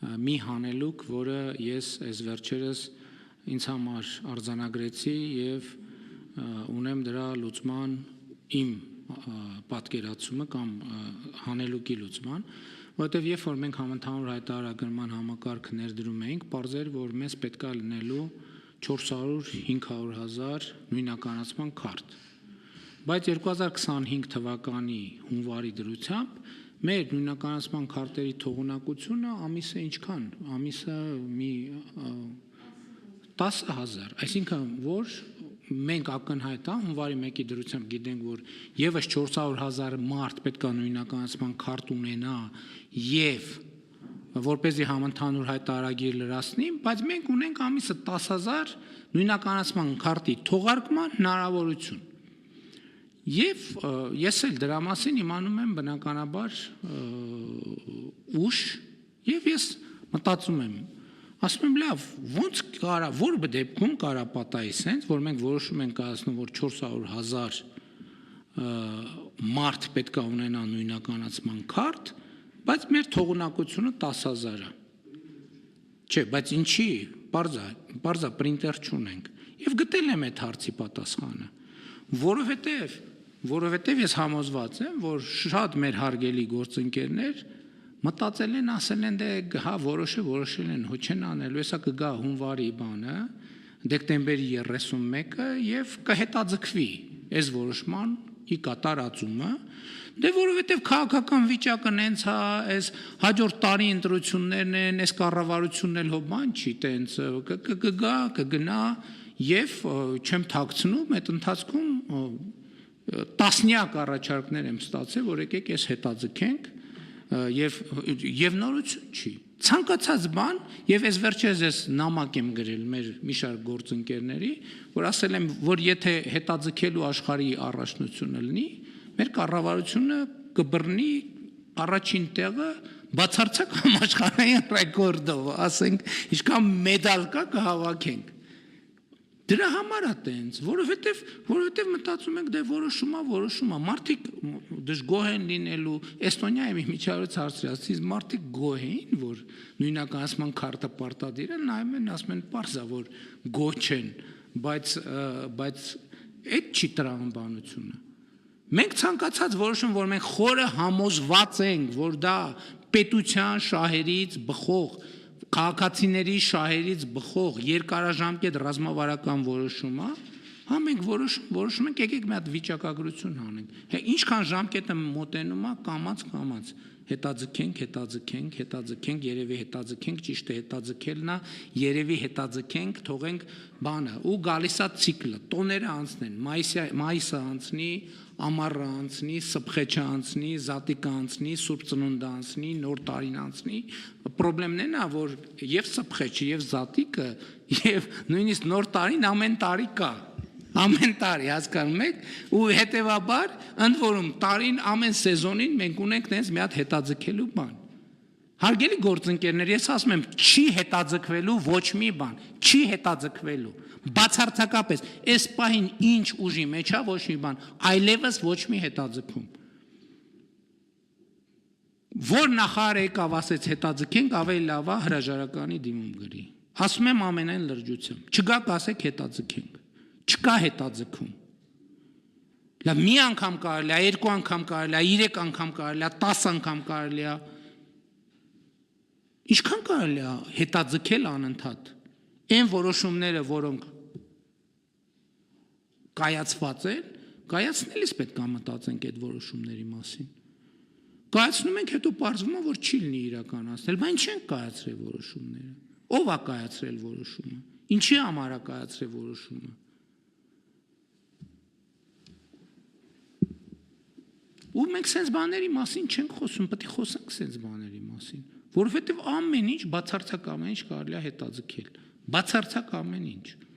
մի հանելուկ, որը ես այս վերջերս ինձ համար արձանագրեցի եւ ունեմ դրա լուծման իմ պատկերացումը կամ հանելուկի լուծման, որովհետեւ երբ որ մենք համընդհանուր հայտարարագրման համակարգ ներդրում էինք, պարզեր որ մեզ պետք է լինելու 400-500 հազար նույնականացման քարտ, բայց 2025 թվականի հունվարի դրությամբ մեր նույնականացման քարտերի թողունակությունը ամիսը ինչքան, ամիսը մի 10,000, այսինքն որ մենք ակնհայտ է հունվարի 1-ի դրությամբ գիտենք որ եւս 400,000 մարդ պետք է նույնականացման քարտ ունենա եւ որպեսզի համընդհանուր հայտարարագիր լրացնի, բայց մենք ունենք ամիսը 10,000 նույնականացման քարտի թողարկման հնարավորություն։ Եվ ես էլ դրա մասին իմանում եմ բնականաբար ուշ եւ ես մտածում եմ, ասում եմ լավ, ոնց կարա, որ դեպքում կարա պատահի սենց, որ մենք որոշում ենք կայացնում, որ 400,000 մարդ պետք է ունենա նույնականացման քարտ, բայց մեր թողունակությունը 10,000 է։ Չէ, բայց ինչի, բարձա պրինտեր չունենք։ Եվ գտել եմ այդ հարցի պատասխանը, որովհետև ես համոզված եմ, որ շատ մեր հարգելի գործընկերներ մտածել են, ասել են, դե հա որոշել են, հո չեն անելու, հեսա կգա հունվարի բանը, դեկտեմբերի 31-ը եւ կհետաձգվի այս որոշմանի կատարածումը, դե որովհետև քաղաքական վիճակը նենց է, այս հաջորդ տարի ընտրություններն են, այս կառավարությունն էլ հո բան չի, տենց կգա, կգնա եւ չեմ թաքցնում, այդ ընթացքում տասնյակ առաջարկներ եմ ստացել, որ եկեք այս հետաձգենք եւ նորություն չի։ Ցանկացած բան եւ այս վերջերս ես նամակ եմ գրել մեր մի շարք գործընկերների, որ ասել եմ, որ եթե հետաձգելու աշխարհի առաջնությունը լինի, մեր կառավարությունը կբռնի առաջին տեղը բացարձակ համաշխարհային ռեկորդով, ասենք, ինչքան մեդալ կա կհավաքենք։ Դրա համար է տենց, որովհետև մտածում ենք դե որոշումա, մարդիկ դժգոհ են լինելու, Էստոնիայի միջավայրից հարցրած, մարդիկ գոհ էին, որ նույնականացման քարտը պարտադիր է, նայում են, ասում են պարզա, որ գոհ չեն, բայց այդ չի տրամաբանությունը։ Մենք ցանկացած որոշում, որ մենք խորը համոզված ենք, որ դա պետության շահերից բխող քաղաքացիների շահերից բխող երկարաժամկետ ռազմավարական որոշում է, հա մենք որոշում ենք եկեք մի հատ վիճակագրություն անենք։ Հա ինչքան ժամկետը մոտենում է, կամաց հետաձգենք, երևի հետաձգենք, ճիշտ է հետաձգելն է, երևի հետաձգենք, թողենք բանը ու գալիս է ցիկլը, տոները անցնեն, մայիսը անցնի, ամառը անցնի, սփխեչը անցնի, զատիկը անցնի, Սուրբ Ծնունդը անցնի, Նոր տարին անցնի, խնդրեմն է նա, որ եւ սփխեչը եւ զատիկը եւ նույնիսկ Նոր տարին ամեն տարի կա, ամեն տարի հասկանում եք, ու հետեւաբար ընդ որում տարին ամեն սեզոնին մենք ունենք տենց մի հատ հետաձգելու բան։ Հարգելի գործընկերներ, ես ասում եմ, չի հետաձգվելու ոչ մի բան, չի հետաձգվելու։ Բացարձակապես, այս պահին ինչ ուժի մեջ է ոչ մի բան, այլևս ոչ մի հետաձգում։ Որ նախարարը եկավ ասեց հետաձգենք, ավելի լավ է հրաժարականի դիմում գրի։ Ասում եմ ամենայն լրջությամբ, չգաք ասեք հետաձգենք, չկա հետաձգում։ Լավ մի անգամ կարելի է, երկու անգամ կարելի է, 3 անգամ կարելի է, 10 անգամ կարելի է։ Ինչքան կարելի է հետաձգել անընդհատ։ Այն որոշումները, որոնք կայացված են, կայացնելիս պետք է մտածենք այդ որոշումների մասին։ Կայացնում ենք, հետո պարզվում է, որ չի լինի իրականացնել, բայց չենք կայացրել որոշումները։ Ո՞վ է կայացրել որոշումը։ Ինչի համար է կայացրել որոշումը։ Ու մենք սենց բաների մասին չենք խոսում, պետք է խոսենք սենց բաների մասին, որովհետև ամեն ինչ բացարձակ ամեն ինչ կարելի է հետաձգել, բացարձակ ամեն ինչ։